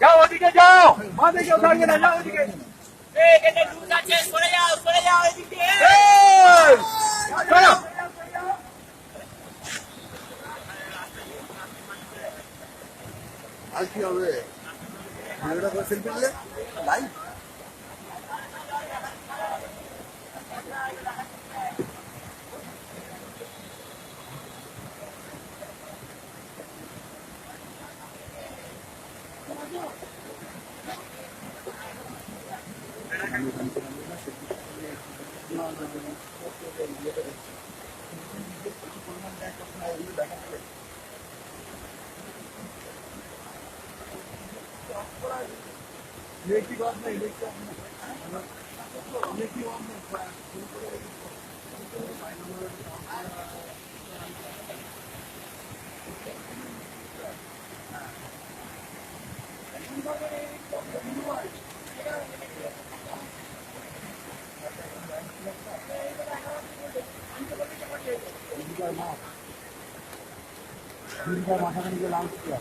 যাও ওদিকে যাও, মাঝে কেউ থাকবে না, যাও ওদিকে। এখানে লুজ আছে, সরে যাও এদিকে। চলো। আর কি হবে? ভিডিওটা করে সেলফি নিলে লাইভ মাথাখানে যে লাল ছিল